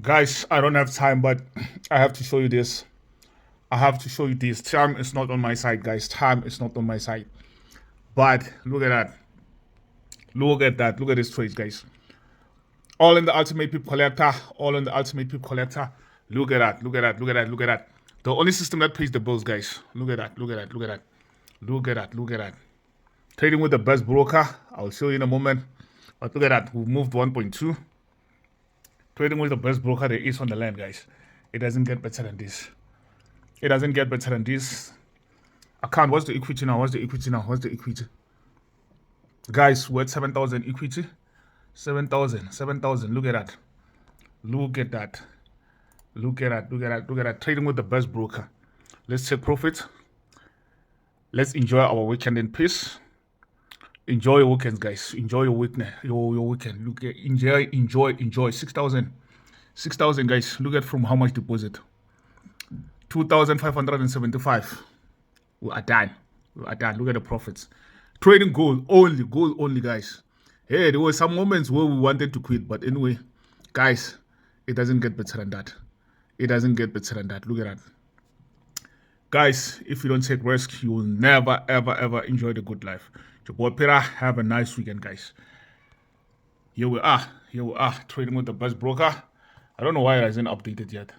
Guys, I don't have time, but I have to show you this. I have to show you this. Time is not on my side, guys. Time is not on my side. But look at that. Look at that. Look at this trade, guys. All in the ultimate Pip Collector. All in the ultimate Pip Collector. Look at that. Look at that. Look at that. Look at that. The only system that pays the bills, guys. Look at that. Look at that. Look at that. Look at that. Look at that. Trading with the best broker. I'll show you in a moment. But look at that. We've moved 1.2. Trading with the best broker there is on the land, guys. It doesn't get better than this. It doesn't get better than this. Account, what's the equity now? What's the equity now? What's the equity? Guys, we're at 7,000 equity. 7,000. 7,000. Look at that. Look at that. Look at that. Look at that. Look at that. Trading with the best broker. Let's take profit. Let's enjoy our weekend in peace. Enjoy your weekends, guys. Enjoy your weekend. Your weekend. Look at enjoy. 6,000. 6,000, guys. Look at from how much deposit. 2,575. We are done. We are done. Look at the profits. Trading gold only, guys. Hey, there were some moments where we wanted to quit, but anyway, guys, it doesn't get better than that. It doesn't get better than that. Look at that. Guys, if you don't take risk, you will never, ever enjoy the good life. Your boy Peter, have a nice weekend, guys. Here we are. Here we are. Trading with the best broker. I don't know why it hasn't updated yet.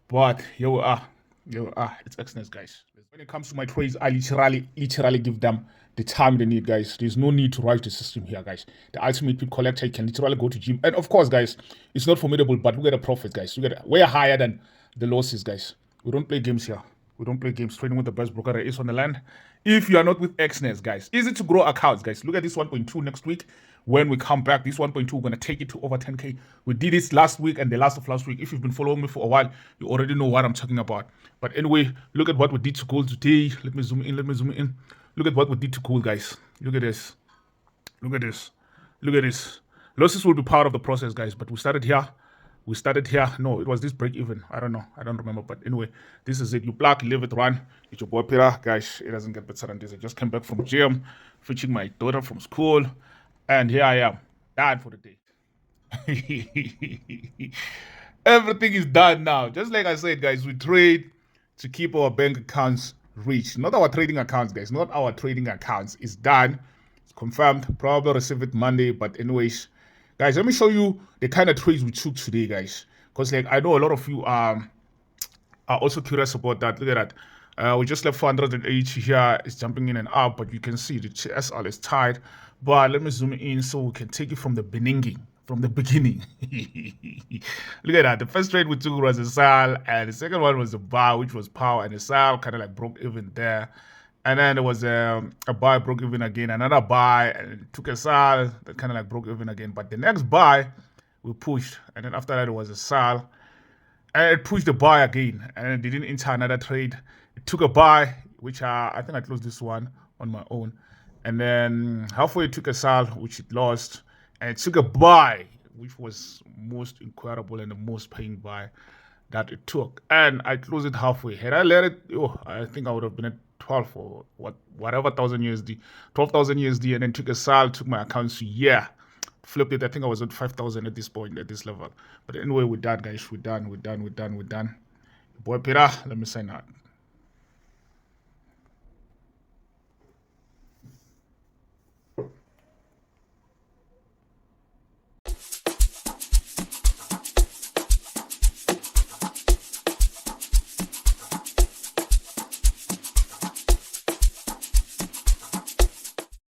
But here we are. Here we are. It's Exness, guys. When it comes to my trades, I literally give them the time they need, guys. There's no need to rush the system here, guys. The ultimate Pip Collector, you can literally go to gym. And of course, guys, it's not formidable, but look at the profit, guys. Look at it. Way higher than the losses, guys. We don't play games here. We don't play games. Trading with the best broker there is on the land. If you are not with Exness, guys, easy to grow accounts, guys. Look at this 1.2 next week. When we come back, this 1.2, we're going to take it to over 10K. We did this last week and the last of last week. If you've been following me for a while, you already know what I'm talking about. But anyway, look at what we did to gold today. Let me zoom in. Let me zoom in. Look at what we did to gold, guys. Look at this. Look at this. Look at this. Losses will be part of the process, guys. But we started here. We started here. No, it was this break even. I don't know. I don't remember. But anyway, this is it. You plug, leave it, run. It's your boy Peter. Guys, it doesn't get better than this. I just came back from gym, fetching my daughter from school. And here I am. Done for the day. Everything is done now. Just like I said, guys, we trade to keep our bank accounts rich. Not our trading accounts, guys. Not our trading accounts. It's done. It's confirmed. Probably receive it Monday. But anyways, guys, let me show you the kind of trades we took today, guys. Because like I know a lot of you are also curious about that. Look at that. We just left 480 here. It's jumping in and up, but you can see the SL is tied. But let me zoom in so we can take it from the beginning. From the beginning. Look at that. The first trade we took was a sell, and the second one was a buy, which was power, and the sell kind of like broke even there. And then there was a buy, broke even again, another buy, and took a sell that kind of like broke even again. But the next buy, we pushed, and then after that, it was a sell, and it pushed the buy again, and it didn't enter another trade. It took a buy, which I think I closed this one on my own, and then halfway it took a sell, which it lost, and it took a buy, which was most incredible and the most paying buy that it took, and I closed it halfway. Had I let it, I think I would have been at 12 or whatever thousand USD, 12,000 USD, and then took a sell, took my accounts to flipped it. I think I was at 5,000 at this point, at this level. But anyway, we're done, guys. We're done. Boy Peter, let me sign out.